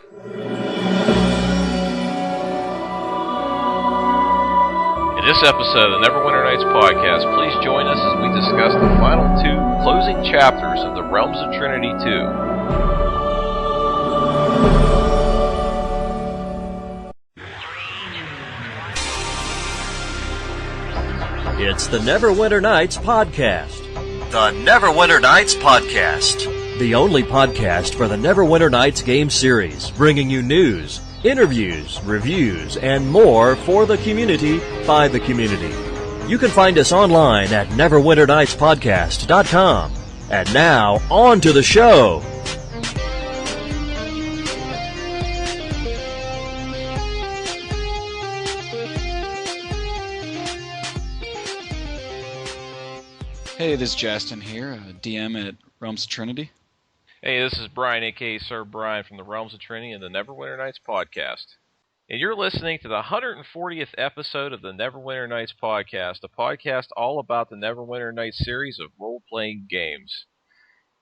In this episode of the Neverwinter Nights podcast, please join us as we discuss the final two closing chapters of the Realms of Trinity 2. It's the Neverwinter Nights podcast. The Neverwinter Nights podcast. The only podcast for the Neverwinter Nights game series, bringing you news, interviews, reviews, and more for the community by the community. You can find us online at neverwinternightspodcast.com. And now, on to the show. Hey, this is Jastin here, DM at Realms of Trinity. Hey, this is Brian, a.k.a. Sir Brian from the Realms of Trinity and the Neverwinter Nights podcast. And you're listening to the 140th episode of the Neverwinter Nights podcast, a podcast all about the Neverwinter Nights series of role-playing games.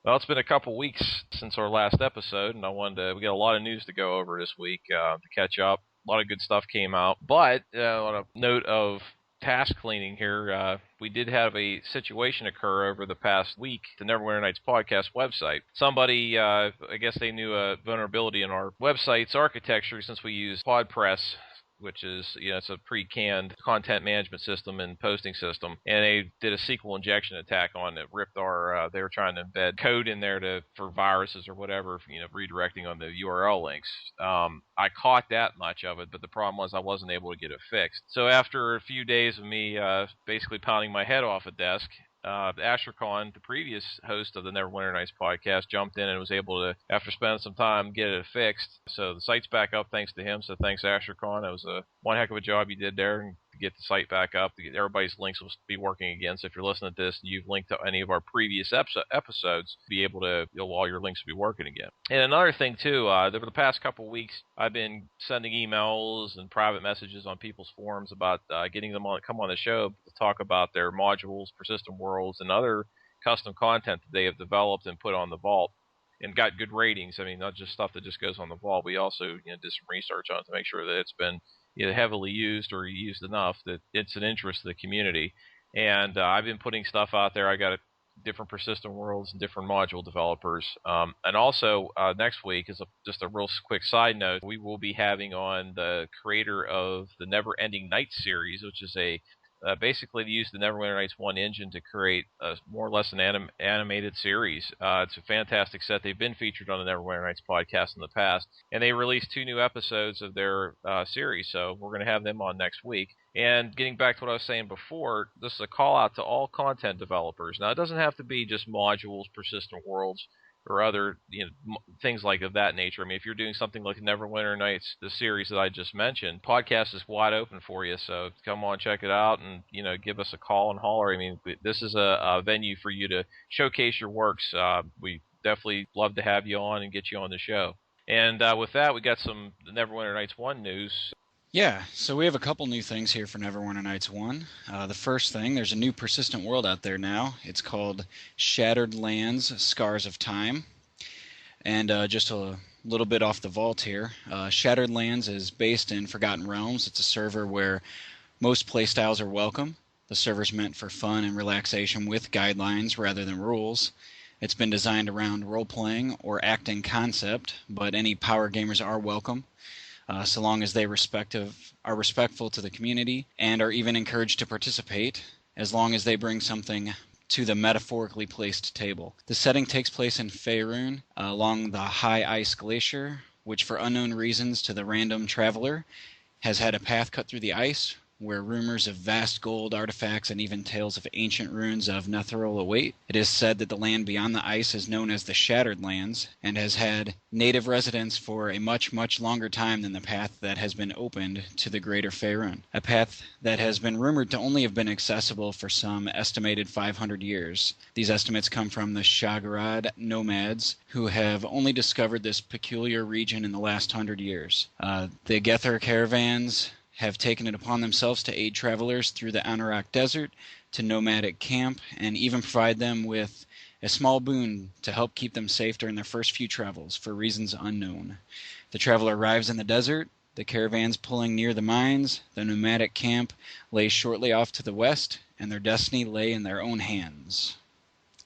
Well, it's been a couple weeks since our last episode, and we got a lot of news to go over this week to catch up. A lot of good stuff came out, but on a note of task cleaning here, we did have a situation occur over the past week at the Neverwinter Nights podcast website. Somebody, I guess they knew a vulnerability in our website's architecture since we use PodPress, which is, it's a pre-canned content management system and posting system, and they did a SQL injection attack on it, ripped our, they were trying to embed code in there for viruses or whatever, redirecting on the URL links. I caught that much of it, but the problem was I wasn't able to get it fixed. So after a few days of me basically pounding my head off a desk, AsherCon, the previous host of the Neverwinter Nights podcast, jumped in and was able to, after spending some time, get it fixed. So the site's back up thanks to him. So thanks, AsherCon. It was one heck of a job you did there, and to get the site back up. Everybody's links will be working again. So if you're listening to this and you've linked to any of our previous episodes, be able to, all your links will be working again. And another thing too, over the past couple of weeks, I've been sending emails and private messages on people's forums about getting them on, come on the show to talk about their modules, persistent worlds, and other custom content that they have developed and put on the vault, and got good ratings. I mean, not just stuff that just goes on the vault. We also did some research on it to make sure that it's been heavily used or used enough that it's an interest to the community. And I've been putting stuff out there. I got different persistent worlds and different module developers. And also next week is just a real quick side note. We will be having on the creator of the Never Ending Nights series, which is basically to use the Neverwinter Nights 1 engine to create more or less an animated series. It's a fantastic set. They've been featured on the Neverwinter Nights podcast in the past, and they released 2 new episodes of their series, so we're going to have them on next week. And getting back to what I was saying before, this is a call out to all content developers. Now, it doesn't have to be just modules, persistent worlds, or other things like of that nature. I mean, if you're doing something like Neverwinter Nights, the series that I just mentioned, podcast is wide open for you. So come on, check it out, and give us a call and holler. I mean, this is a venue for you to showcase your works. We definitely love to have you on and get you on the show. And with that, we got some Neverwinter Nights 1 news. Yeah, so we have a couple new things here for Neverwinter Nights 1. The first thing, there's a new persistent world out there now. It's called Shattered Lands, Scars of Time. And just a little bit off the vault here, Shattered Lands is based in Forgotten Realms. It's a server where most playstyles are welcome. The server's meant for fun and relaxation with guidelines rather than rules. It's been designed around role-playing or acting concept, but any power gamers are welcome. So long as they are respectful to the community and are even encouraged to participate, as long as they bring something to the metaphorically placed table. The setting takes place in Faerun, along the High Ice Glacier, which for unknown reasons to the random traveler has had a path cut through the ice, where rumors of vast gold artifacts and even tales of ancient ruins of Netheril await. It is said that the land beyond the ice is known as the Shattered Lands, and has had native residents for a much, much longer time than the path that has been opened to the greater Faerun, a path that has been rumored to only have been accessible for some estimated 500 years. These estimates come from the Shagarad nomads, who have only discovered this peculiar region in the last 100 years. The Gether caravans have taken it upon themselves to aid travelers through the Anorak Desert to nomadic camp, and even provide them with a small boon to help keep them safe during their first few travels, for reasons unknown. The traveler arrives in the desert. The caravan's pulling near the mines. The nomadic camp lay shortly off to the west, and their destiny lay in their own hands.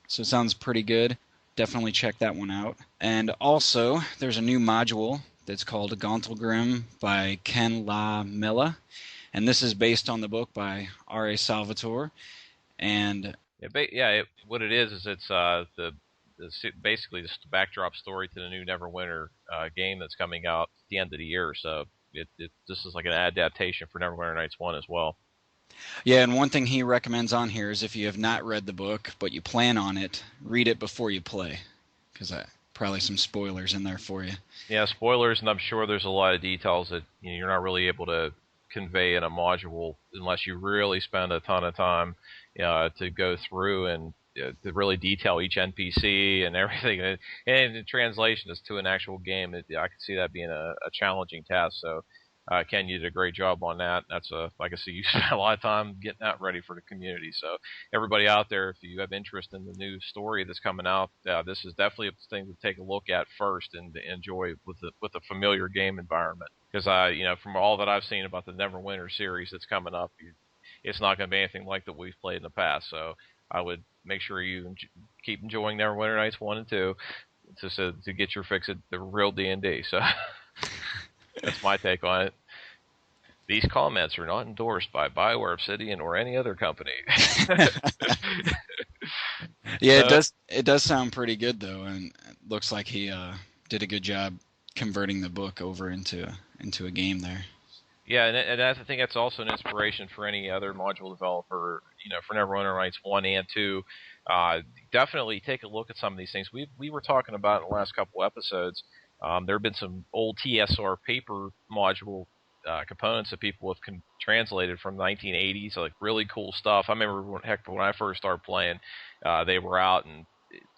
So it sounds pretty good. Definitely check that one out. And also, there's a new module that's called Gauntlgrim by Ken La Mella, and this is based on the book by R.A. Salvatore. And what it is it's basically just a backdrop story to the new Neverwinter game that's coming out at the end of the year. So this is like an adaptation for Neverwinter Nights 1 as well. Yeah, and one thing he recommends on here is if you have not read the book, but you plan on it, read it before you play, because probably some spoilers in there for you. Yeah, spoilers, and I'm sure there's a lot of details that you're not really able to convey in a module unless you really spend a ton of time to go through and to really detail each NPC and everything. And the translation is to an actual game. I can see that being a challenging task. So Ken, you did a great job on that. That's like I said, you spent a lot of time getting that ready for the community. So everybody out there, if you have interest in the new story that's coming out, this is definitely a thing to take a look at first and to enjoy with a familiar game environment. Because from all that I've seen about the Neverwinter series that's coming up, it's not going to be anything like that we've played in the past. So I would make sure you keep enjoying Neverwinter Nights 1 and 2 to get your fix at the real D&D. So that's my take on it. These comments are not endorsed by BioWare, Obsidian, or any other company. Yeah, it does sound pretty good though, and it looks like he did a good job converting the book over into a game there. Yeah, and I think that's also an inspiration for any other module developer, for Neverwinter Nights 1 and 2. Definitely take a look at some of these things. We were talking about in the last couple episodes. There have been some old TSR paper module components that people have translated from the 1980s, like really cool stuff. I remember when I first started playing, they were out, and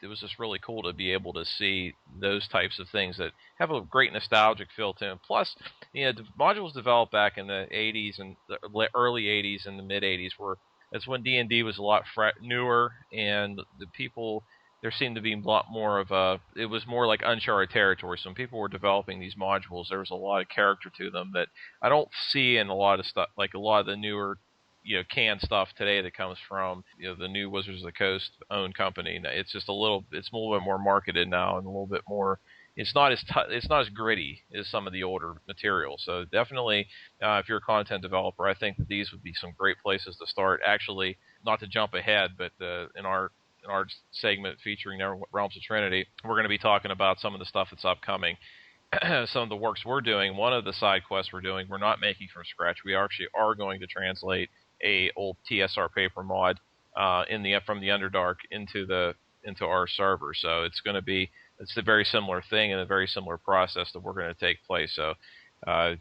it was just really cool to be able to see those types of things that have a great nostalgic feel to them. Plus, the modules developed back in the 80s and the early 80s and the mid 80s that's when D&D was a lot newer, and the people, there seemed to be a lot more of it was more like uncharted territory. So when people were developing these modules, there was a lot of character to them that I don't see in a lot of stuff, like a lot of the newer, canned stuff today that comes from, the new Wizards of the Coast owned company. It's just it's a little bit more marketed now and a little bit more, it's not as gritty as some of the older material. So definitely, if you're a content developer, I think that these would be some great places to start. Actually, not to jump ahead, but in our segment featuring Realms of Trinity, we're going to be talking about some of the stuff that's upcoming. Some of the works we're doing. One of the side quests we're doing, we're not making from scratch. We actually are going to translate a old TSR paper mod from the Underdark into our server. So it's a very similar thing and a very similar process that we're going to take place. So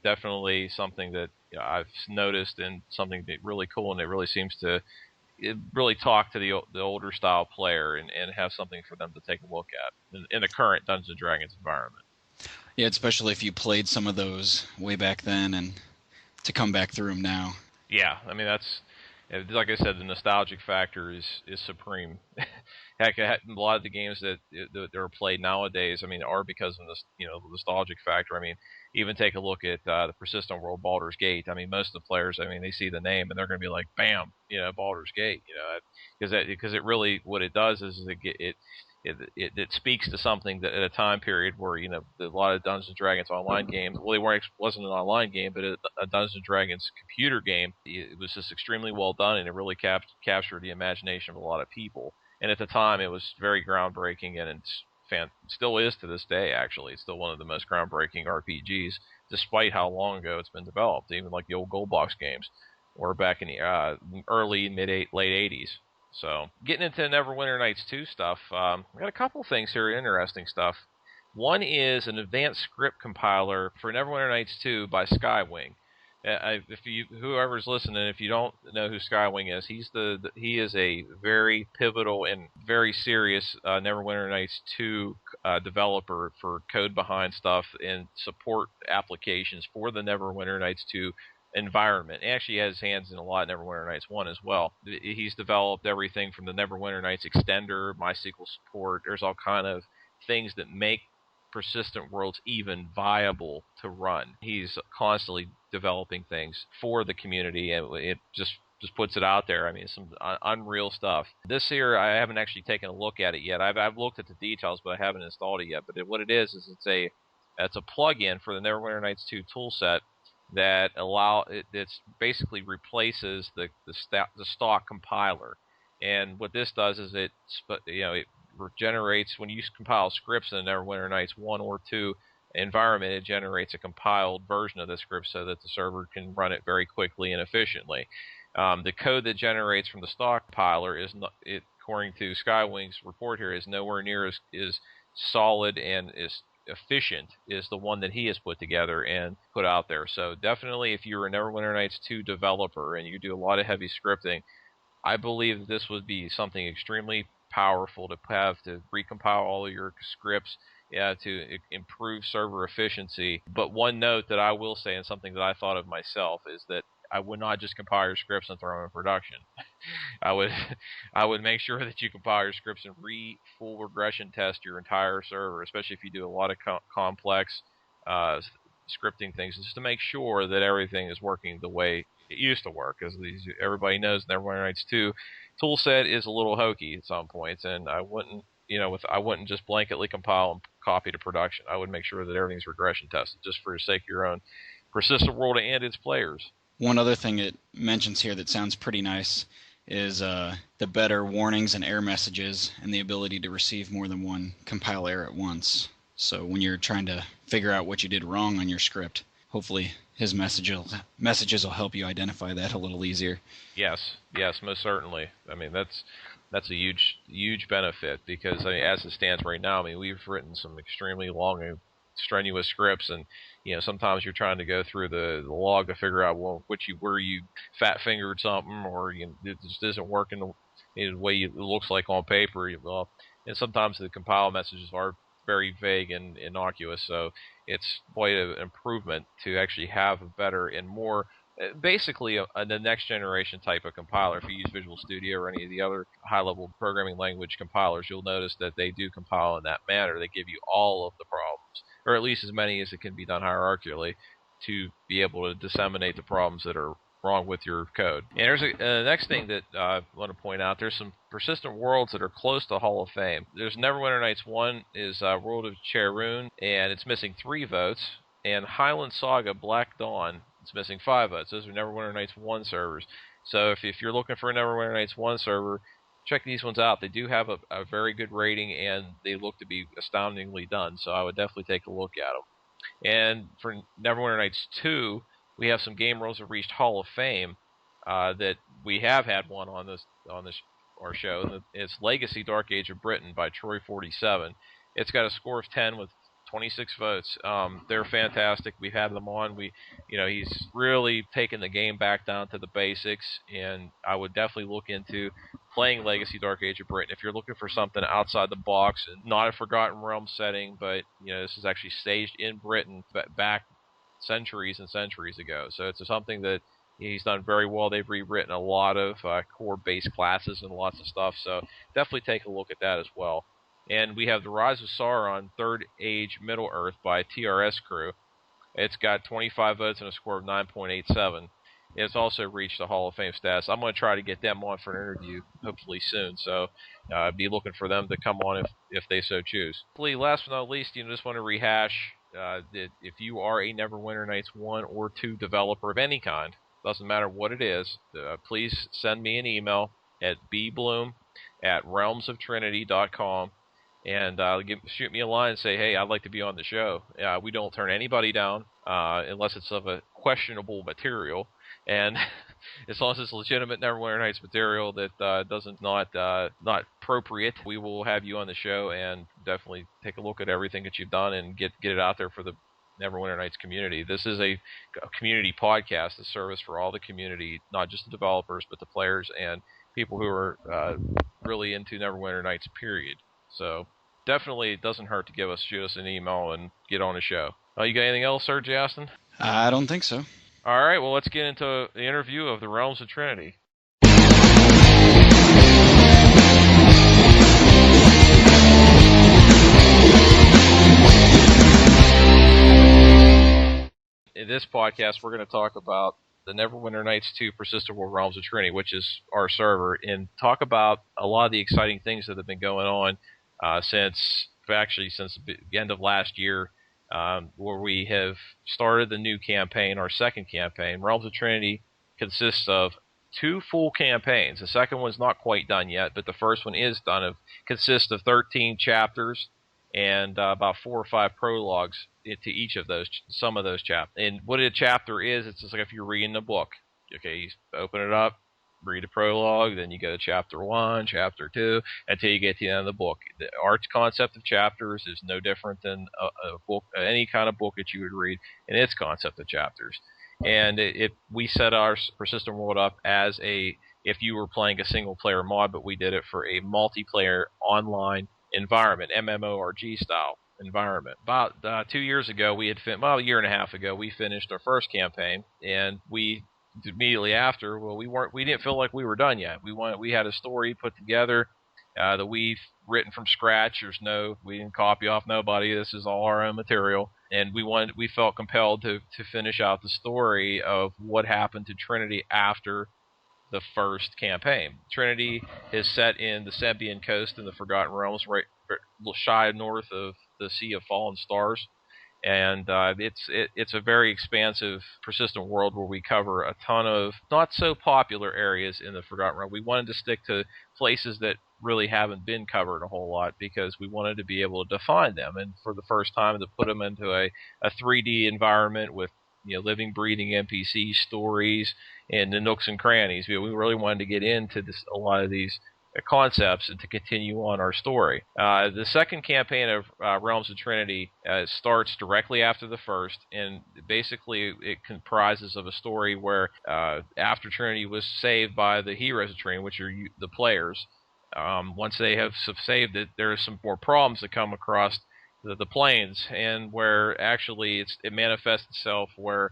definitely something that I've noticed and something that really cool, and it really seems to really talk to the older style player and have something for them to take a look at in the current Dungeons & Dragons environment. Yeah, especially if you played some of those way back then and to come back through them now. Yeah, I mean, that's, like I said, the nostalgic factor is supreme. Heck, a lot of the games that are played nowadays, I mean, are because of this, the nostalgic factor. I mean, even take a look at the Persistent World Baldur's Gate. I mean, most of the players, they see the name and they're going to be like, bam, Baldur's Gate, because it really, what it does is it speaks to something that at a time period where a lot of Dungeons & Dragons online games, well, wasn't an online game, but a Dungeons & Dragons computer game. It was just extremely well done, and it really captured the imagination of a lot of people. And at the time, it was very groundbreaking, and still is to this day. Actually, it's still one of the most groundbreaking RPGs, despite how long ago it's been developed. Even like the old Gold Box games, or back in the early late 80s. So, getting into Neverwinter Nights 2 stuff, I've got a couple things here, interesting stuff. One is an advanced script compiler for Neverwinter Nights 2 by Skywing. Whoever's listening, if you don't know who Skywing is, he is a very pivotal and very serious Neverwinter Nights 2 developer for code behind stuff and support applications for the Neverwinter Nights 2 environment. He actually has hands in a lot of Neverwinter Nights 1 as well. He's developed everything from the Neverwinter Nights extender, MySQL support. There's all kind of things that make Persistent Worlds even viable to run. He's constantly developing things for the community, and it just puts it out there. I mean, some unreal stuff. This here, I haven't actually taken a look at it yet. I've looked at the details, but I haven't installed it yet. But what it is it's a plug-in for the Neverwinter Nights 2 toolset that it basically replaces the stock compiler. And what this does is it generates, when you compile scripts in the Neverwinter Nights 1 or 2 environment, it generates a compiled version of the script so that the server can run it very quickly and efficiently. The code that generates from the stock compiler according to Skywing's report here, is nowhere near as solid and as efficient is the one that he has put together and put out there. So definitely, if you're a Neverwinter Nights 2 developer and you do a lot of heavy scripting, I believe that this would be something extremely powerful to have to recompile all of your scripts to improve server efficiency. But one note that I will say, and something that I thought of myself, is that I would not just compile your scripts and throw them in production. I would make sure that you compile your scripts and full regression test your entire server, especially if you do a lot of complex scripting things, just to make sure that everything is working the way it used to work. Because everybody knows Neverwinter Nights 2 toolset is a little hokey at some points, and I wouldn't just blanketly compile and copy to production. I would make sure that everything's regression tested, just for the sake of your own Persistent World and its players. One other thing it mentions here that sounds pretty nice is the better warnings and error messages and the ability to receive more than one compile error at once. So when you're trying to figure out what you did wrong on your script, hopefully his messages will help you identify that a little easier. Yes, most certainly. I mean, that's a huge benefit, because as it stands right now, we've written some extremely long and strenuous scripts, and sometimes you're trying to go through the log to figure out where you fat fingered something, or it just isn't working the way it looks like on paper. And sometimes the compile messages are very vague and innocuous, so it's quite an improvement to actually have a better and more basically the next generation type of compiler. If you use Visual Studio or any of the other high-level programming language compilers, you'll notice that they do compile in that manner. They give you all of the problems, or at least as many as it can be done hierarchically, to be able to disseminate the problems that are wrong with your code. And there's the next thing that I want to point out. There's some Persistent Worlds that are close to Hall of Fame. There's Neverwinter Nights 1 is World of Cherun, and it's missing 3 votes. And Highland Saga Black Dawn, it's missing 5 votes. Those are Neverwinter Nights 1 servers. So if you're looking for a Neverwinter Nights 1 server, check these ones out. They do have a very good rating, and they look to be astoundingly done. So I would definitely take a look at them. And for Neverwinter Nights 2, we have some game rules that reached Hall of Fame that we have had one on our show. It's Legacy Dark Age of Britain by Troy47. It's got a score of 10 with 26 votes. They're fantastic. We've had them on. He's really taken the game back down to the basics, and I would definitely look into playing Legacy Dark Age of Britain if you're looking for something outside the box and not a Forgotten Realms setting, but this is actually staged in Britain back centuries and centuries ago. So it's something that he's done very well. They've rewritten a lot of core-based classes and lots of stuff, so definitely take a look at that as well. And we have The Rise of Sauron, Third Age Middle-earth by TRS Crew. It's got 25 votes and a score of 9.87. It's also reached the Hall of Fame status. I'm going to try to get them on for an interview, hopefully soon. So I'd be looking for them to come on if they so choose. Last but not least, just want to rehash that if you are a Neverwinter Nights 1 or 2 developer of any kind, doesn't matter what it is, please send me an email at bbloom@realmsoftrinity.com. And shoot me a line and say, hey, I'd like to be on the show. We don't turn anybody down unless it's of a questionable material. And as long as it's legitimate Neverwinter Nights material that not appropriate, we will have you on the show and definitely take a look at everything that you've done and get it out there for the Neverwinter Nights community. This is a community podcast, a service for all the community, not just the developers, but the players and people who are really into Neverwinter Nights, period. So definitely it doesn't hurt to shoot us an email and get on the show. You got anything else, Sir Jastin? I don't think so. All right, well, let's get into the interview of the Realms of Trinity. in this podcast, we're going to talk about the Neverwinter Nights 2 Persistent World Realms of Trinity, which is our server, and talk about a lot of the exciting things that have been going on since the end of last year, where we have started the new campaign, our second campaign. Realms of Trinity consists of 2 full campaigns. The second one's not quite done yet, but the first one is done. It consists of 13 chapters and about 4 or 5 prologues to each of those, some of those chapters. And what a chapter is, it's just like if you're reading a book. Okay, you open it up, read a prologue, then you go to chapter 1, chapter 2, until you get to the end of the book. The art concept of chapters is no different than a book, any kind of book that you would read in its concept of chapters. And we set our Persistent World up as if you were playing a single-player mod, but we did it for a multiplayer online environment, MMORG style environment. About 2 years ago, a year and a half ago, we finished our first campaign, and we immediately after, we didn't feel like we were done yet. We had a story put together that we've written from scratch. We didn't copy off nobody. This is all our own material. And we felt compelled to finish out the story of what happened to Trinity after the first campaign. Trinity is set in the Sembian coast in the Forgotten Realms, right shy north of the Sea of Fallen Stars. And it's a very expansive, persistent world where we cover a ton of not so popular areas in the Forgotten Realm. We wanted to stick to places that really haven't been covered a whole lot because we wanted to be able to define them, and for the first time to put them into a 3D environment with living, breathing NPC stories and the nooks and crannies. We really wanted to get into a lot of these concepts and to continue on our story. The second campaign of Realms of Trinity starts directly after the first, and basically it comprises of a story where after Trinity was saved by the heroes of Trinity, which are the players, once they have saved it, there are some more problems that come across the planes, and where actually it manifests itself where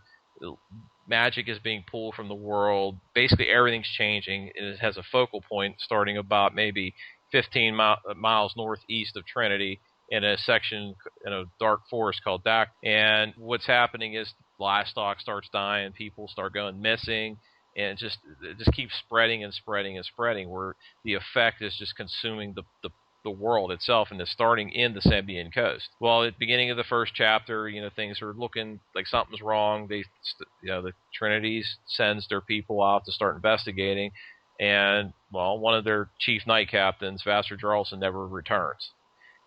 magic is being pulled from the world. Basically, everything's changing, and it has a focal point starting about maybe 15 miles northeast of Trinity in a section in a dark forest called Dak. And what's happening is livestock starts dying, people start going missing, and it just keeps spreading and spreading and spreading, where the effect is just consuming the world itself, and it's starting in the Sembian coast. Well, at the beginning of the first chapter, things are looking like something's wrong. The Trinity sends their people out to start investigating, and one of their chief knight captains, Vassar Jarlson, never returns.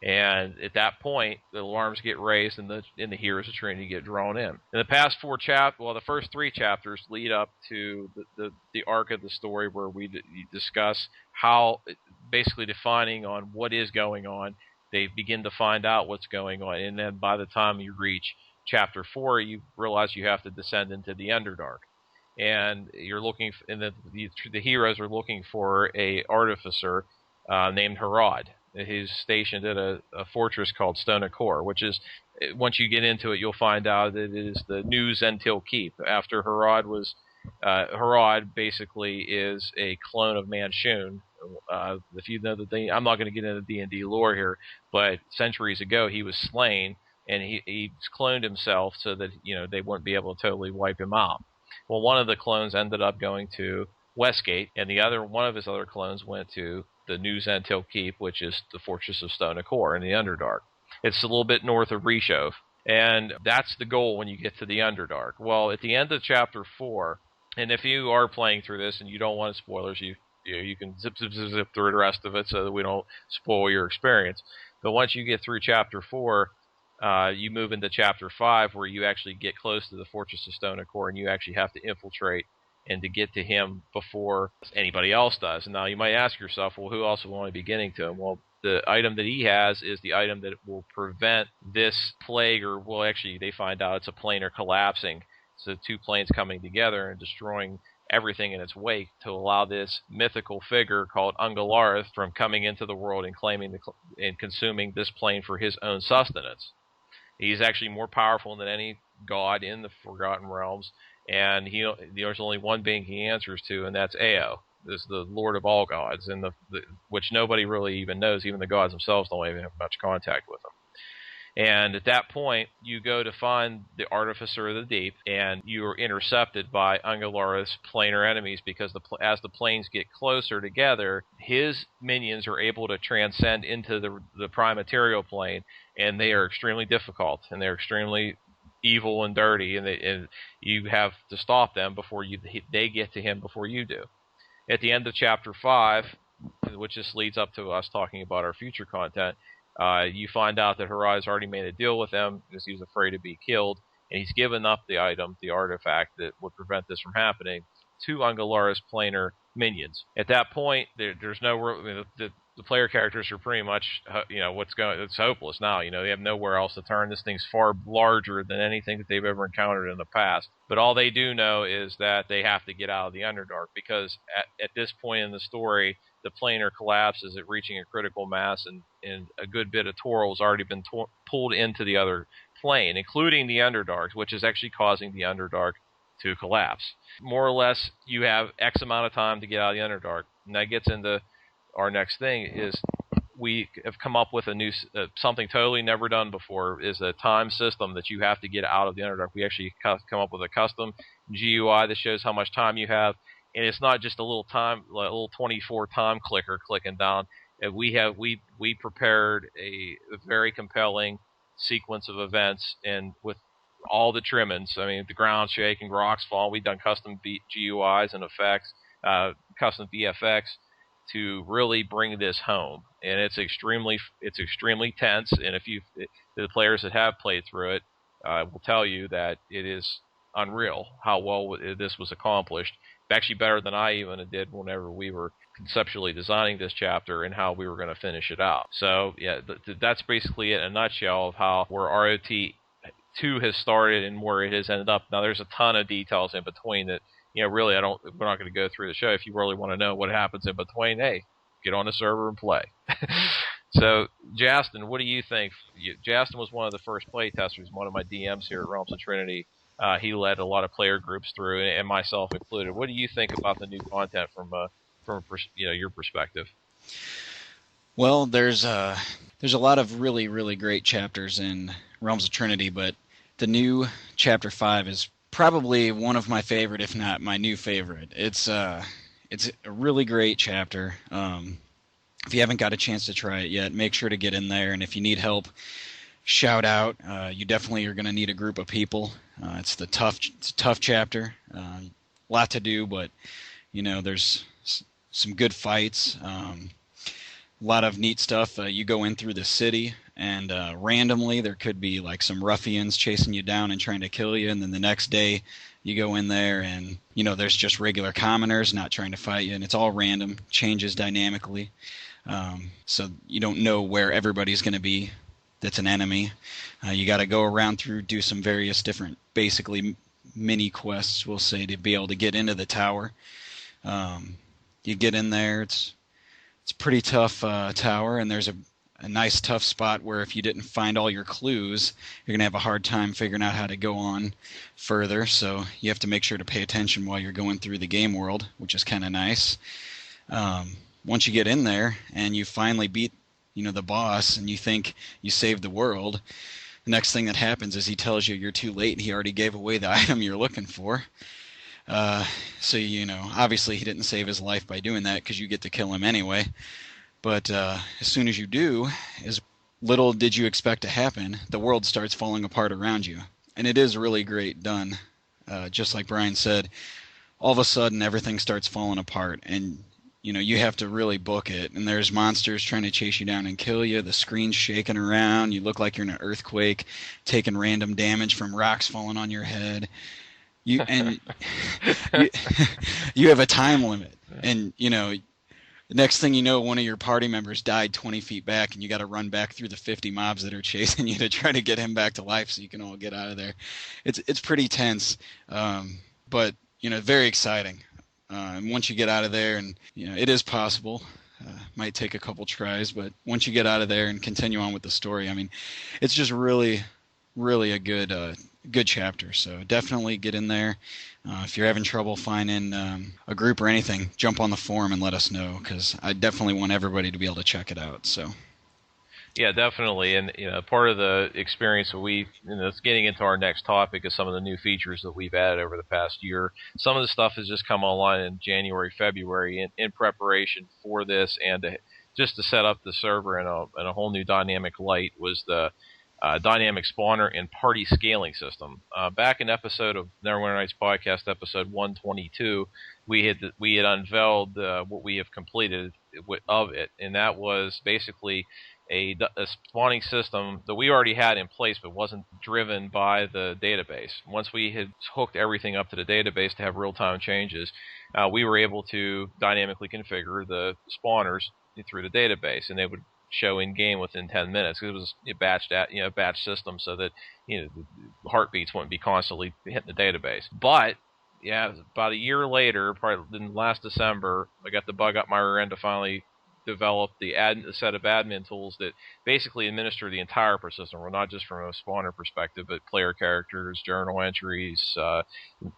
And at that point, the alarms get raised, and the heroes of Trinity get drawn in. In the past 4 the first 3 chapters lead up to the arc of the story where we discuss how, basically defining on what is going on. They begin to find out what's going on, and then by the time you reach chapter 4, you realize you have to descend into the Underdark, and you're looking, and the heroes are looking for a artificer named Herod. He's stationed at a fortress called Stone Core, which is, once you get into it, you'll find out that it is the new Zentil Keep. After Herod basically is a clone of Manchun. If you know the thing, I'm not going to get into D&D lore here, but centuries ago he was slain, and he cloned himself so that they wouldn't be able to totally wipe him out. Well, one of the clones ended up going to Westgate, and one of his other clones went to the New Zentil Keep, which is the Fortress of Stone Core in the Underdark. It's a little bit north of Rishov, and that's the goal when you get to the Underdark. Well, at the end of chapter 4, and if you are playing through this and you don't want spoilers, you can zip through the rest of it so that we don't spoil your experience. But once you get through chapter 4, you move into chapter 5, where you actually get close to the Fortress of Stone Core, and you actually have to infiltrate and to get to him before anybody else does. And now you might ask yourself, well, who else will want to be getting to him? Well, the item that he has is the item that will prevent this plague, or, well, actually, they find out it's a planar collapsing. So 2 planes coming together and destroying everything in its wake to allow this mythical figure called Ungalarth from coming into the world and claiming and consuming this plane for his own sustenance. He's actually more powerful than any god in the Forgotten Realms, and there's only one being he answers to, and that's Ao. This is the Lord of all gods, and which nobody really even knows. Even the gods themselves don't even have much contact with him. And at that point, you go to find the Artificer of the Deep, and you are intercepted by Ungolara's planar enemies, because as the planes get closer together, his minions are able to transcend into the prime material plane, and they are extremely difficult, and they're extremely evil and dirty, and you have to stop them before they get to him before you do. At the end of Chapter 5, which just leads up to us talking about our future content, you find out that Horizon already made a deal with them because he was afraid to be killed, and he's given up the item, the artifact that would prevent this from happening, to Ungolara's planar minions. At that point, there's no the player characters are pretty much it's hopeless now. They have nowhere else to turn. This thing's far larger than anything that they've ever encountered in the past. But all they do know is that they have to get out of the Underdark, because at this point in the story, the planar collapses at reaching a critical mass, and a good bit of Toro has already been pulled into the other plane, including the Underdarks, which is actually causing the Underdark to collapse. More or less, you have X amount of time to get out of the Underdark. And that gets into our next thing, is we have come up with a new something totally never done before, is a time system that you have to get out of the Underdark. We actually come up with a custom GUI that shows how much time you have. And it's not just a little 24 time clicker clicking down. We prepared a very compelling sequence of events, and with all the trimmings. I mean, the ground shaking, rocks falling. We've done custom GUIs and effects, custom VFX to really bring this home. And it's extremely tense. And the players that have played through it will tell you that it is unreal how well this was accomplished. Actually better than I even did whenever we were conceptually designing this chapter and how we were going to finish it out. So yeah, that's basically it in a nutshell of how where ROT 2 has started and where it has ended up. Now there's a ton of details in between that, really we're not going to go through the show. If you really want to know what happens in between, hey, get on the server and play. So Jastin, what do you think? Jastin was one of the first play testers, one of my DMs here at Realms of Trinity. He led a lot of player groups through, and myself included. What do you think about the new content from your perspective? Well, there's a lot of really, really great chapters in Realms of Trinity, but the new Chapter 5 is probably one of my favorite, if not my new favorite. It's a really great chapter. If you haven't got a chance to try it yet, make sure to get in there, and if you need help, shout out. You definitely are going to need a group of people. It's a tough chapter. A lot to do, but there's some good fights. A lot of neat stuff. You go in through the city, and randomly there could be like some ruffians chasing you down and trying to kill you, and then the next day you go in there and there's just regular commoners not trying to fight you, and it's all random, changes dynamically. So you don't know where everybody's going to be that's an enemy. You got to go around through, do some various different, basically mini quests, we'll say, to be able to get into the tower. You get in there, it's a pretty tough tower, and there's a nice tough spot where if you didn't find all your clues, you're going to have a hard time figuring out how to go on further, so you have to make sure to pay attention while you're going through the game world, which is kind of nice. Once you get in there and you finally beat the boss, and you think you saved the world, the next thing that happens is he tells you you're too late and he already gave away the item you're looking for. So obviously he didn't save his life by doing that, because you get to kill him anyway. But as soon as you do, as little did you expect to happen, the world starts falling apart around you. And it is really great done. Just like Brian said, all of a sudden everything starts falling apart, and you have to really book it, and there's monsters trying to chase you down and kill you. The screen's shaking around. You look like you're in an earthquake, taking random damage from rocks falling on your head. You have a time limit, and the next thing you know, one of your party members died 20 feet back, and you got to run back through the 50 mobs that are chasing you to try to get him back to life so you can all get out of there. It's pretty tense, but very exciting. And once you get out of there, and it is possible, might take a couple tries, but once you get out of there and continue on with the story, I mean, it's just really, really a good chapter. So definitely get in there. If you're having trouble finding a group or anything, jump on the forum and let us know, because I definitely want everybody to be able to check it out. So Yeah, definitely. And part of the experience that it's getting into our next topic is some of the new features that we've added over the past year. Some of the stuff has just come online in January, February in preparation for this, and just to set up the server in a whole new dynamic light was the dynamic spawner and party scaling system. Back in episode of Neverwinter Nights podcast, episode 122, we had unveiled what we have completed of it, and that was basically a spawning system that we already had in place but wasn't driven by the database. Once we had hooked everything up to the database to have real-time changes, we were able to dynamically configure the spawners through the database, and they would show in game within 10 minutes. It was a batch system, so that the heartbeats wouldn't be constantly hitting the database. But about a year later, probably in last December, I got the bug up my rear end to finally develop a set of admin tools that basically administer the entire persistent world, not just from a spawner perspective, but player characters, journal entries,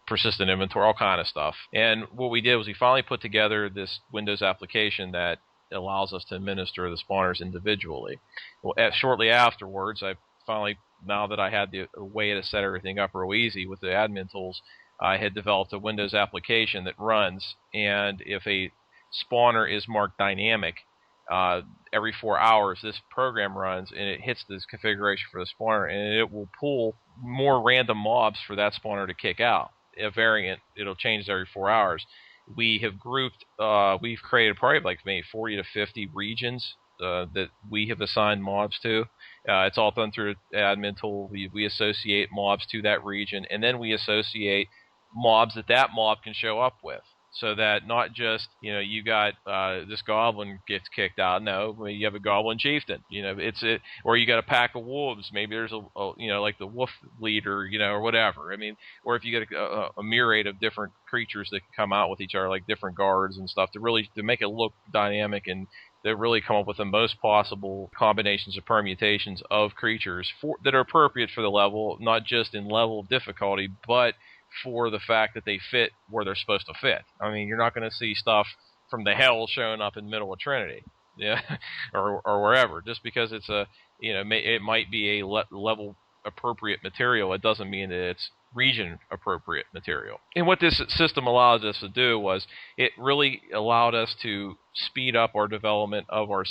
persistent inventory, all kind of stuff. And what we did was we finally put together this Windows application that allows us to administer the spawners individually. Well, shortly afterwards, now that I had the way to set everything up real easy with the admin tools, I had developed a Windows application that runs, and if a spawner is marked dynamic, every 4 hours this program runs and it hits this configuration for the spawner, and it will pull more random mobs for that spawner to kick out. A variant, it'll change every 4 hours. We have we've created probably like maybe 40 to 50 regions that we have assigned mobs to. It's all done through an admin tool. We associate mobs to that region, and then we associate mobs that mob can show up with. So that not just, you got this goblin gets kicked out. No, you have a goblin chieftain. Or you got a pack of wolves. Maybe there's like the wolf leader, or whatever. I mean, or if you get a myriad of different creatures that can come out with each other, like different guards and stuff, to make it look dynamic and to really come up with the most possible combinations of permutations of creatures that are appropriate for the level, not just in level of difficulty, but for the fact that they fit where they're supposed to fit. I mean, you're not going to see stuff from the hell showing up in the middle of Trinity, or wherever. Just because it's it might be a level appropriate material, it doesn't mean that it's region appropriate material. And what this system allowed us to do was it really allowed us to speed up our development of our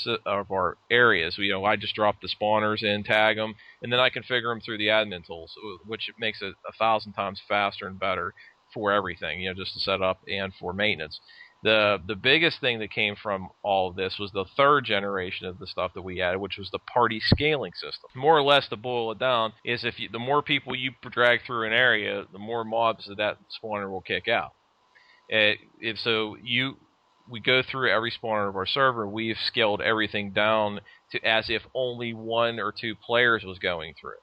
areas. I just drop the spawners in, tag them, and then I configure them through the admin tools, which makes it 1,000 times faster and better for everything, just to set up and for maintenance. The biggest thing that came from all of this was the third generation of the stuff that we added, which was the party scaling system. More or less, to boil it down, is the more people you drag through an area, the more mobs that spawner will kick out. We go through every spawner of our server. We've scaled everything down to as if only 1 or 2 players was going through.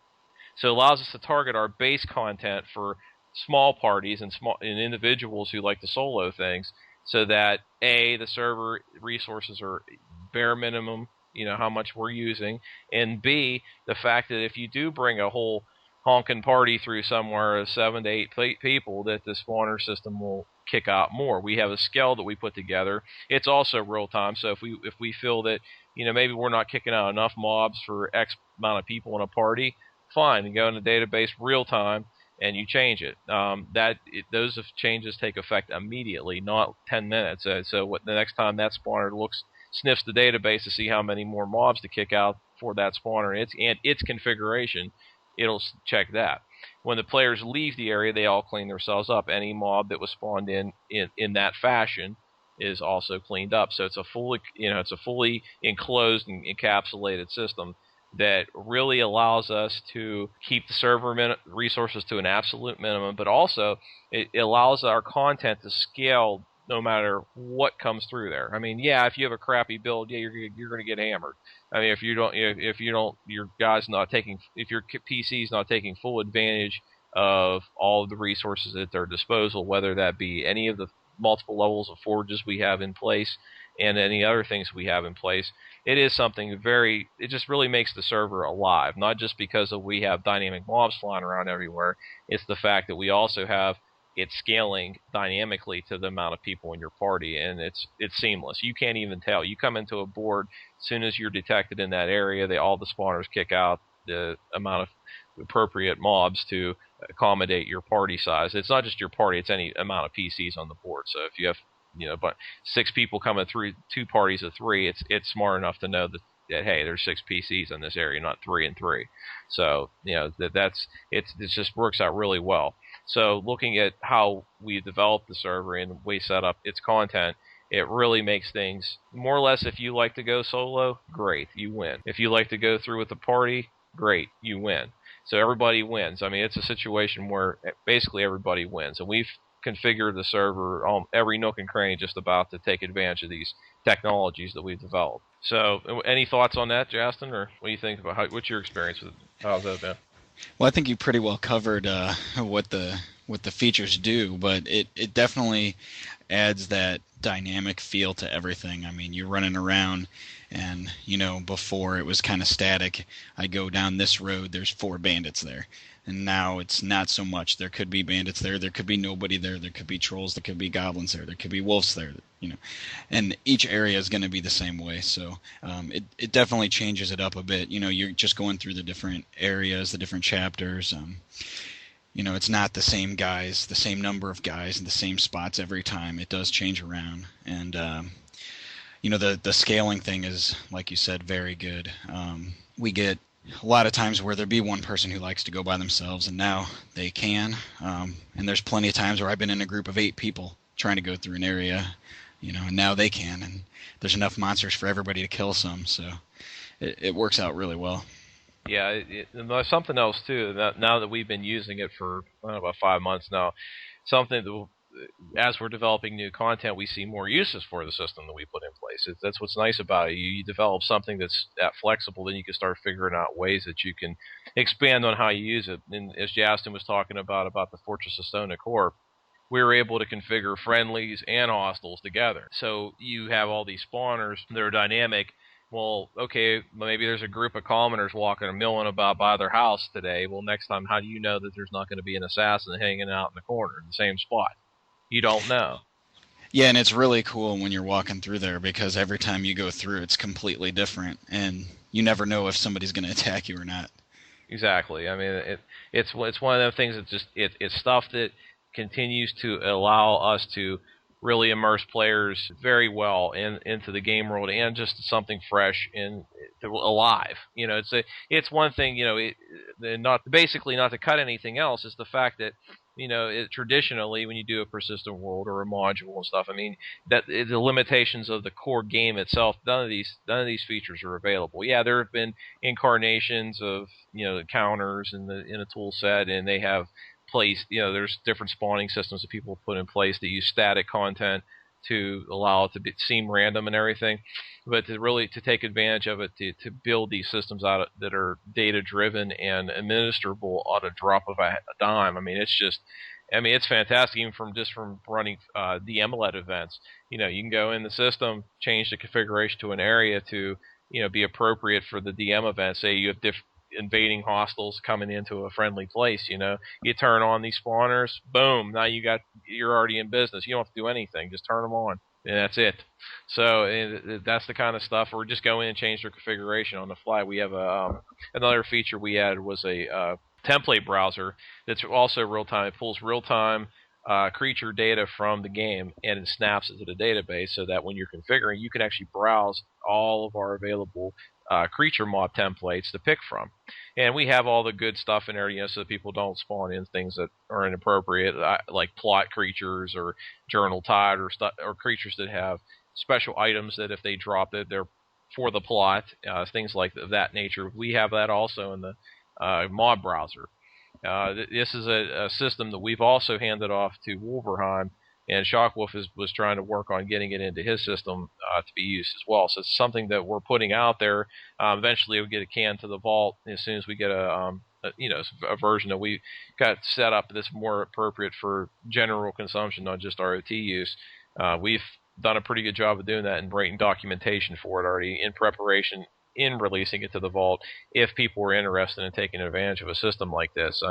So it allows us to target our base content for small parties and individuals who like to solo things, so that the server resources are bare minimum, how much we're using, and B, the fact that if you do bring a whole honking party through somewhere of 7 to 8 people, that the spawner system will kick out more. We have a scale that we put together. It's also real time, so if we feel that maybe we're not kicking out enough mobs for X amount of people in a party, fine, you go in the database real time and you change it. Those changes take effect immediately, not 10 minutes. So the next time that spawner sniffs the database to see how many more mobs to kick out for that spawner and its configuration, it'll check that. When the players leave the area, they all clean themselves up. Any mob that was spawned in that fashion is also cleaned up. So it's a fully enclosed and encapsulated system that really allows us to keep the server resources to an absolute minimum, but also it allows our content to scale no matter what comes through there. I mean, if you have a crappy build, you're going to get hammered. I mean, if your PC is not taking full advantage of all of the resources at their disposal, whether that be any of the multiple levels of forges we have in place and any other things we have in place, it is something it just really makes the server alive, not just because we have dynamic mobs flying around everywhere. It's the fact that we also have it's scaling dynamically to the amount of people in your party, and it's seamless. You can't even tell. You come into a board, as soon as you're detected in that area, all the spawners kick out the amount of appropriate mobs to accommodate your party size. It's not just your party; it's any amount of PCs on the board. So if you have, but 6 people coming through 2 parties of 3, it's smart enough to know that hey, there's 6 PCs in this area, not 3 and 3. So it just works out really well. So looking at how we developed the server and we set up its content, it really makes things more or less. If you like to go solo, great, you win. If you like to go through with the party, great, you win. So everybody wins. I mean, it's a situation where basically everybody wins, and we've configured the server every nook and cranny just about to take advantage of these technologies that we've developed. So any thoughts on that, Jastin, or what do you think about what's your experience with it? How's that been? Well, I think you pretty well covered what the features do, but it definitely adds that dynamic feel to everything. I mean, you're running around, and before it was kind of static. I go down this road, there's 4 bandits there, and now it's not so much. There could be bandits there, there could be nobody there, there could be trolls, there could be goblins there could be wolves there, and each area is going to be the same way. So it definitely changes it up a bit. You're just going through the different areas, the different chapters. It's not the same guys, the same number of guys in the same spots every time. It does change around, and the scaling thing is, like you said, very good. We get a lot of times where there'd be one person who likes to go by themselves, and now they can. And there's plenty of times where I've been in a group of 8 people trying to go through an area, and now they can, and there's enough monsters for everybody to kill some, so it works out really well. Yeah, and there's something else too. Now that we've been using it for about 5 months now, something that, as we're developing new content, we see more uses for the system that we put in place. That's what's nice about it. You develop something that's that flexible, then you can start figuring out ways that you can expand on how you use it. And as Jastin was talking about the Fortress of Stone and Core, we were able to configure friendlies and hostiles together. So you have all these spawners that are dynamic. Well, okay, maybe there's a group of commoners walking or milling about by their house today. Well, next time, how do you know that there's not going to be an assassin hanging out in the corner in the same spot? You don't know. Yeah, and it's really cool when you're walking through there, because every time you go through, it's completely different, and you never know if somebody's going to attack you or not. Exactly. I mean, it's one of those things that just it's stuff that continues to allow us to really immerse players very well into the game world, and just something fresh and alive. It's one thing, not to cut anything else, is the fact that traditionally when you do a persistent world or a module and stuff, I mean, that the limitations of the core game itself, none of these features are available. Yeah, there have been incarnations of counters in a tool set, and they have placed, there's different spawning systems that people put in place that use static content to allow it to seem random and everything. But to take advantage of it, to build these systems out that are data driven and administrable at a drop of a dime. I mean, it's fantastic. Even from running DM-led events, you can go in the system, change the configuration to an area to be appropriate for the DM event. Say you have invading hostiles coming into a friendly place, you turn on these spawners, boom, now you're already in business. You don't have to do anything, just turn them on, and that's it. So that's the kind of stuff, or just go in and change their configuration on the fly. We have another feature we added was a template browser that's also real-time. It pulls real-time creature data from the game, and it snaps it to the database, so that when you're configuring, you can actually browse all of our available creature mob templates to pick from. And we have all the good stuff in there, so that people don't spawn in things that are inappropriate, like plot creatures or journal tide or creatures that have special items that if they drop it, they're for the plot, things like that nature. We have that also in the mob browser. This is a system that we've also handed off to Wolverheim, and Shockwolf was trying to work on getting it into his system to be used as well. So it's something that we're putting out there. Eventually, we'll get a can to the vault as soon as we get a version that we got set up that's more appropriate for general consumption, not just ROT use. We've done a pretty good job of doing that and writing documentation for it already in preparation in releasing it to the vault if people were interested in taking advantage of a system like this.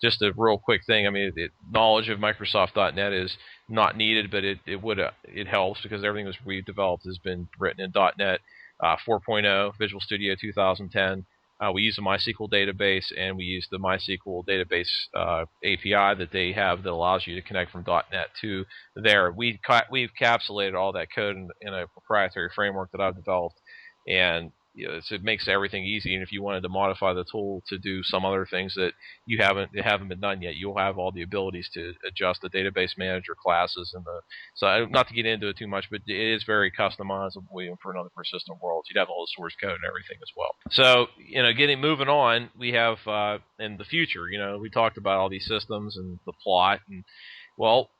Just a real quick thing. I mean, knowledge of Microsoft.NET is not needed, but it helps because everything we've developed has been written in .NET 4.0, Visual Studio 2010. We use the MySQL database, and we use the MySQL database API that they have that allows you to connect from .NET to there. We've encapsulated all that code in a proprietary framework that I've developed, and it makes everything easy. And if you wanted to modify the tool to do some other things that haven't been done yet, you'll have all the abilities to adjust the database manager classes so not to get into it too much, but it is very customizable for another persistent worlds. You'd have all the source code and everything as well. So moving on, we have in the future. We talked about all these systems and the plot, and well,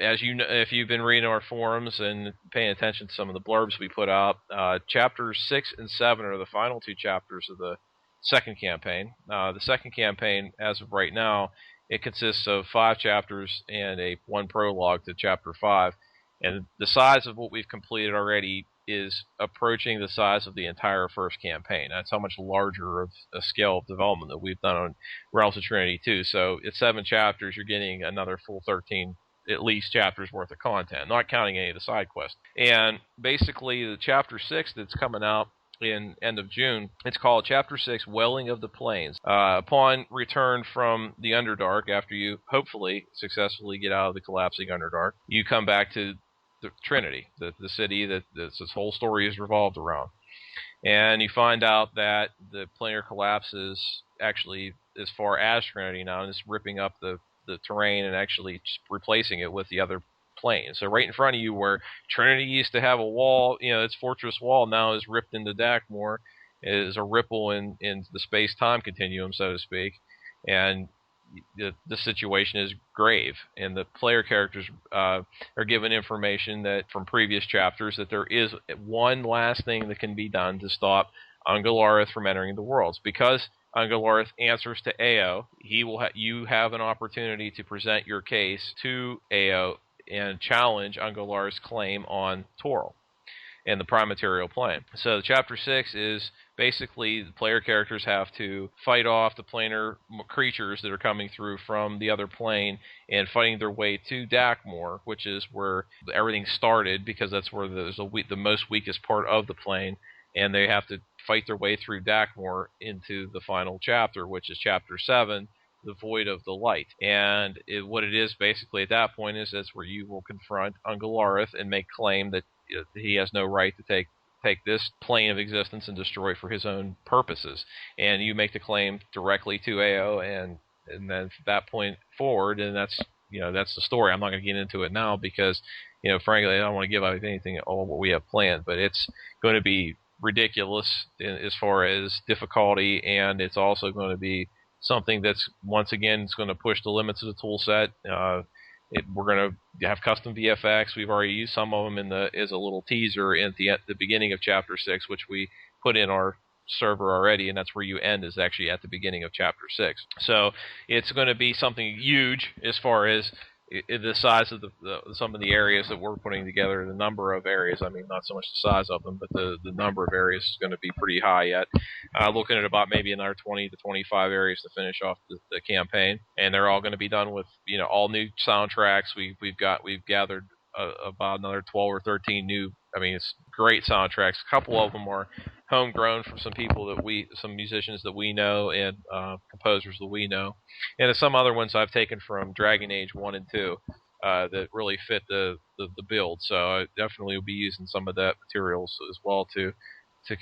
as you know, if you've been reading our forums and paying attention to some of the blurbs we put out, chapters 6 and 7 are the final 2 chapters of the second campaign. The second campaign, as of right now, it consists of 5 chapters and one prologue to chapter 5. And the size of what we've completed already is approaching the size of the entire first campaign. That's how much larger of a scale of development that we've done on Realms of Trinity 2. So it's 7 chapters, you're getting another full 13 at least chapters worth of content, not counting any of the side quests. And basically the chapter 6 that's coming out in end of June, it's called Chapter 6, Welling of the Plains. Upon return from the Underdark, after you hopefully successfully get out of the collapsing Underdark, you come back to the Trinity, the city that this whole story is revolved around. And you find out that the planar collapse is actually as far as Trinity now, and it's ripping up the terrain and actually replacing it with the other plane. So right in front of you, where Trinity used to have a wall, its fortress wall now is ripped into Dakmor, is a ripple in the space-time continuum, so to speak, and the situation is grave. And the player characters are given information that from previous chapters that there is one last thing that can be done to stop Ungalareth from entering the worlds. Because Ungalareth answers to Ao, you have an opportunity to present your case to Ao and challenge Ungalareth's claim on Toril in the prime material plane. So chapter 6 is basically the player characters have to fight off the planar creatures that are coming through from the other plane and fighting their way to Dakmor, which is where everything started, because that's where there's the most weakest part of the plane, and they have to fight their way through Dakmor into the final chapter, which is chapter 7, the Void of the Light. And what it is basically at that point is that's where you will confront Ungalareth and make claim that he has no right to take this plane of existence and destroy it for his own purposes. And you make the claim directly to Ao, and then from that point forward, and that's the story. I'm not going to get into it now because, frankly, I don't want to give out anything all what we have planned, but it's going to be ridiculous as far as difficulty, and it's also going to be something that's, once again, it's going to push the limits of the tool set. We're going to have custom VFX. We've already used some of them as a little teaser at the beginning of Chapter 6, which we put in our server already, and that's where you end, is actually at the beginning of Chapter 6. So it's going to be something huge as far as the size of some of the areas that we're putting together, the number of areas. I mean, not so much the size of them, but the number of areas is going to be pretty high yet. Looking at about maybe another 20 to 25 areas to finish off the campaign, and they're all going to be done with all new soundtracks. We've gathered about another 12 or 13 new. I mean, it's great soundtracks. A couple of them are homegrown from some musicians that we know, and composers that we know, and some other ones I've taken from Dragon Age 1 and 2 that really fit the build. So I definitely will be using some of that materials as well to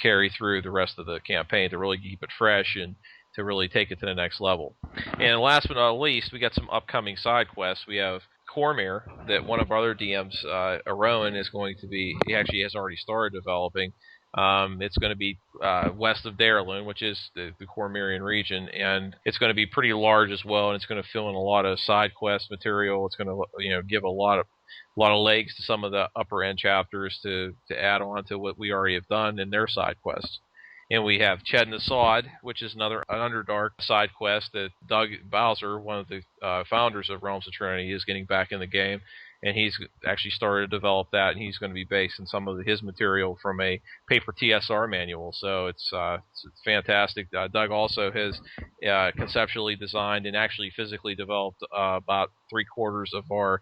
carry through the rest of the campaign, to really keep it fresh and to really take it to the next level. And last but not least, we got some upcoming side quests. We have Cormyr, that one of our other DMs, Arowan, is going to be. He actually has already started developing. It's going to be west of Darylun, which is the Cormyrian region, and it's going to be pretty large as well, and it's going to fill in a lot of side quest material. It's going to give a lot of legs to some of the upper end chapters to add on to what we already have done in their side quests. And we have Ched Nasad, which is another Underdark side quest that Doug Bowser, one of the founders of Realms of Trinity, is getting back in the game. and he's actually started to develop that, and he's going to be based on some of his material from a paper TSR manual. So it's fantastic. Doug also has conceptually designed and actually physically developed about 3/4 of our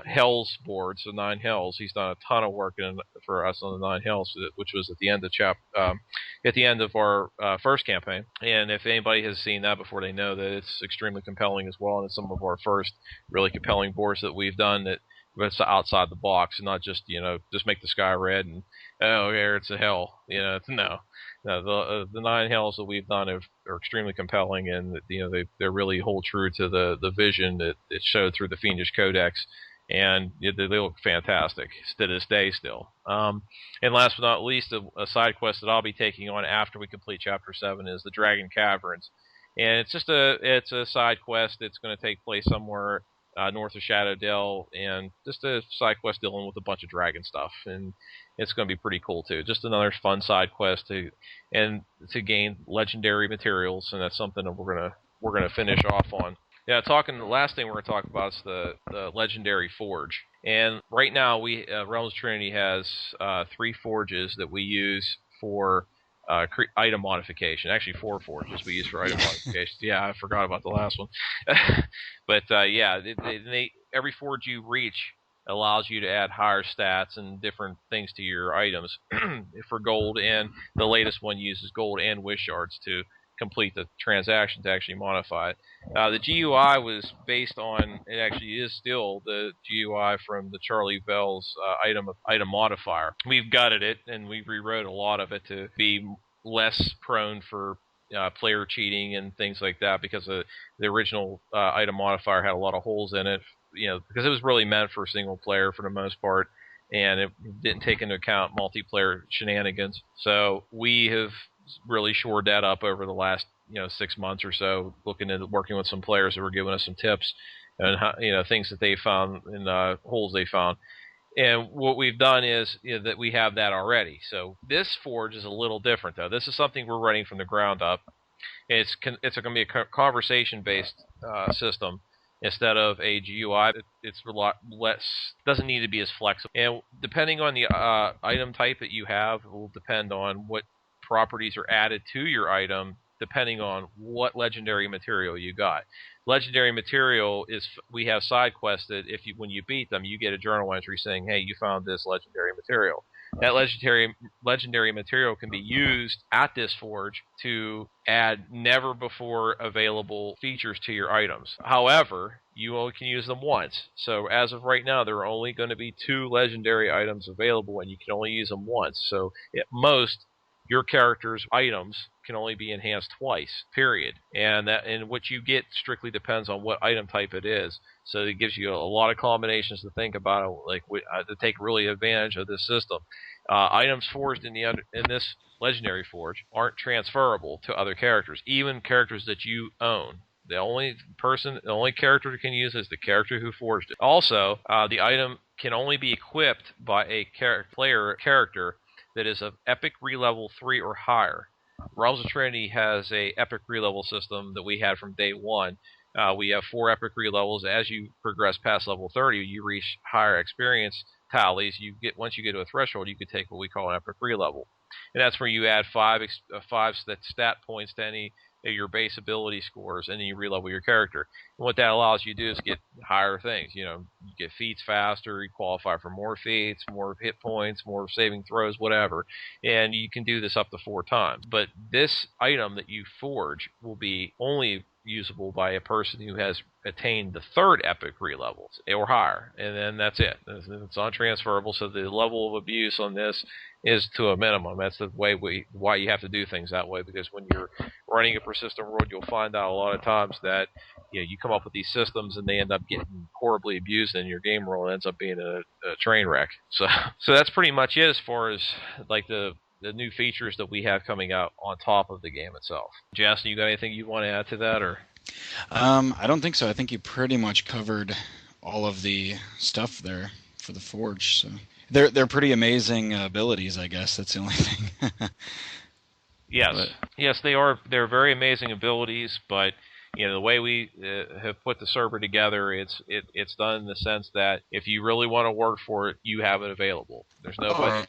Hells boards, the 9 Hells. He's done a ton of work for us on the 9 Hells, which was at the end of our first campaign. And if anybody has seen that before, they know that it's extremely compelling as well. And it's some of our first really compelling boards that we've done that's outside the box, and not just just make the sky red and here it's a hell. No, the 9 Hells that we've done are extremely compelling, and they really hold true to the vision that it showed through the Fiendish Codex, and they look fantastic to this day still. And last but not least, a side quest that I'll be taking on after we complete Chapter 7 is the Dragon Caverns, and it's a side quest that's going to take place somewhere north of Shadowdell, and just a side quest dealing with a bunch of dragon stuff, and it's going to be pretty cool too. Just another fun side quest to gain legendary materials, and that's something that we're gonna finish off on. Yeah, the last thing we're going to talk about is the legendary forge. And right now Realms of Trinity has 3 forges that we use for item modification. Actually, 4 forges we use for item modifications. Yeah, I forgot about the last one. But every forge you reach allows you to add higher stats and different things to your items for gold, and the latest one uses gold and wish shards to complete the transaction to actually modify it. The GUI was based on, it actually is still the GUI from the Charlie Bell's item modifier. We've gutted it, and we rewrote a lot of it to be less prone for player cheating and things like that, because the original item modifier had a lot of holes in it, because it was really meant for single player for the most part, and it didn't take into account multiplayer shenanigans. So we have really shored that up over the last 6 months or so, looking into working with some players that were giving us some tips and things that they found and holes they found. And what we've done is that we have that already. So this forge is a little different, though. This is something we're running from the ground up. It's going to be a conversation-based system instead of a GUI. It's a lot less, doesn't need to be as flexible. And depending on the item type that you have, it will depend on what properties are added to your item, depending on what legendary material you got. Legendary material is, we have side quested, when you beat them, you get a journal entry saying, hey, you found this legendary material. That legendary material can be used at this forge to add never before available features to your items. However, you only can use them once. So as of right now, there are only going to be 2 legendary items available, and you can only use them once. So at most, your character's items can only be enhanced twice, period. And what you get strictly depends on what item type it is. So it gives you a lot of combinations to think about, to take really advantage of this system. Items forged in this legendary forge aren't transferable to other characters, even characters that you own. The only character that can use it is the character who forged it. Also, the item can only be equipped by a player character that is of Epic Re-Level 3 or higher. Realms of Trinity has a Epic Re-Level system that we had from day one. We have 4 Epic Re-Levels. As you progress past level 30, you reach higher experience tallies. Once you get to a threshold, you can take what we call an Epic Re-Level. And that's where you add 5 stat points to any of your base ability scores, and then you re-level your character. And what that allows you to do is get higher things. You get feats faster, you qualify for more feats, more hit points, more saving throws, whatever. And you can do this up to 4 times. But this item that you forge will be only usable by a person who has attained the 3rd Epic Re-Level or higher, and then that's it. It's untransferable, so the level of abuse on this is to a minimum. That's the way why you have to do things that way, because when you're running a persistent world, you'll find out a lot of times that you come up with these systems and they end up getting horribly abused, and your game roll ends up being a train wreck. So that's pretty much it as far as the new features that we have coming out on top of the game itself. Jastin, you got anything you want to add to that, or? I don't think so. I think you pretty much covered all of the stuff there for the Forge. So they're pretty amazing abilities, I guess. That's the only thing. Yes, they are. They're very amazing abilities, but The way we have put the server together, it's done in the sense that if you really want to work for it, you have it available. There's no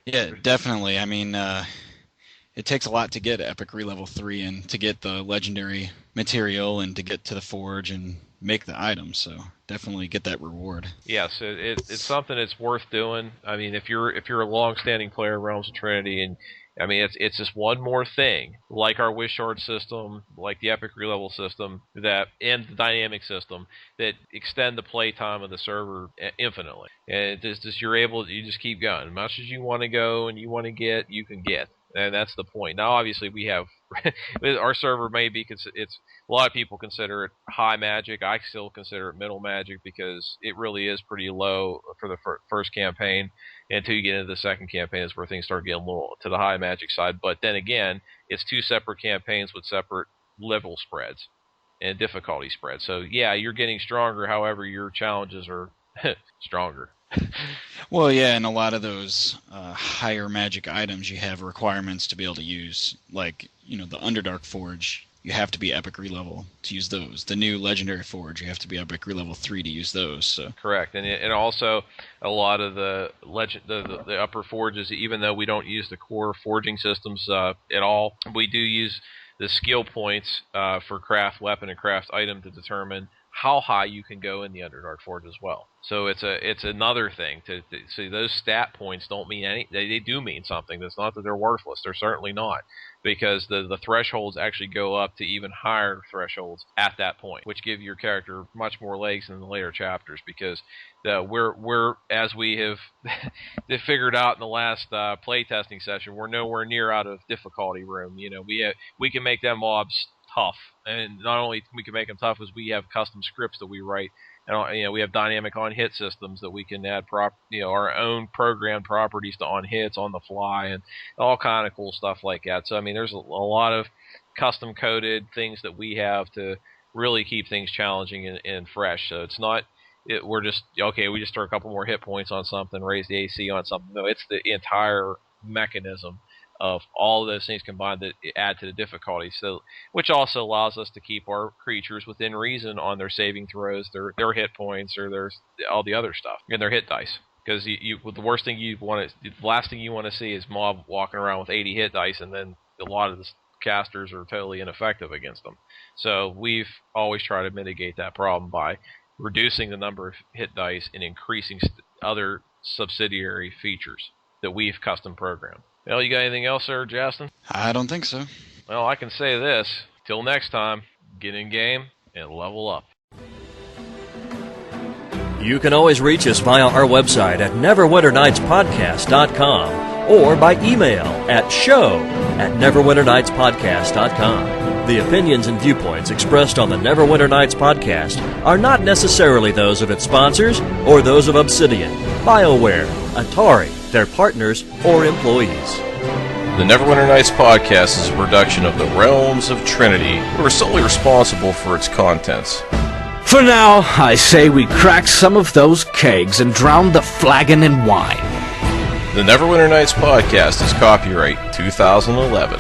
Yeah, definitely. I mean, it takes a lot to get Epic Re-Level 3 and to get the legendary material and to get to the forge and make the items, so definitely get that reward. Yes, it's something that's worth doing. I mean, if you're a long-standing player of Realms of Trinity, and I mean, it's just one more thing, like our Wish Shard system, like the Epic Re-Level system, and the dynamic system, that extend the playtime of the server infinitely. And you just keep going. As much as you want to go and you want to get, you can get. And that's the point. Now, obviously, we have our server a lot of people consider it high magic. I still consider it middle magic because it really is pretty low for the first campaign. And until you get into the second campaign is where things start getting a little to the high magic side. But then again, it's 2 separate campaigns with separate level spreads and difficulty spreads. So yeah, you're getting stronger. However, your challenges are stronger. Well, yeah, and a lot of those higher magic items, you have requirements to be able to use. Like, the Underdark Forge, you have to be Epic Re-Level to use those. The new Legendary Forge, you have to be Epic Re-Level 3 to use those. So. Correct, and also a lot of the upper forges, even though we don't use the core forging systems at all, we do use the skill points for craft weapon and craft item to determine how high you can go in the Underdark Forge as well. So it's another thing to see. Those stat points don't mean they do mean something. It's not that they're worthless. They're certainly not, because the thresholds actually go up to even higher thresholds at that point, which give your character much more legs in the later chapters. Because we're as we have figured out in the last playtesting session, we're nowhere near out of difficulty room. We can make them mobs tough, and not only we can make them tough, as we have custom scripts that we write, and we have dynamic on hit systems that we can add our own programmed properties to on hits on the fly, and all kind of cool stuff like that. So I mean, there's a lot of custom coded things that we have to really keep things challenging and fresh. So it's not we're just we just throw a couple more hit points on something, raise the AC on something. No, it's the entire mechanism of all of those things combined that add to the difficulty. So, which also allows us to keep our creatures within reason on their saving throws, their hit points, or their all the other stuff, and their hit dice. Because the last thing you want to see is mob walking around with 80 hit dice, and then a lot of the casters are totally ineffective against them. So we've always tried to mitigate that problem by reducing the number of hit dice and increasing other subsidiary features that we've custom programmed. Well, you got anything else there, Jastin? I don't think so. Well, I can say this. Till next time, get in game and level up. You can always reach us via our website at neverwinternightspodcast.com or by email at show@neverwinternightspodcast.com. The opinions and viewpoints expressed on the Neverwinter Nights podcast are not necessarily those of its sponsors or those of Obsidian, BioWare, Atari, their partners, or employees. The Neverwinter Nights podcast is a production of the Realms of Trinity, who are solely responsible for its contents. For now, I say we crack some of those kegs and drown the flagon in wine. The Neverwinter Nights podcast is copyright 2011.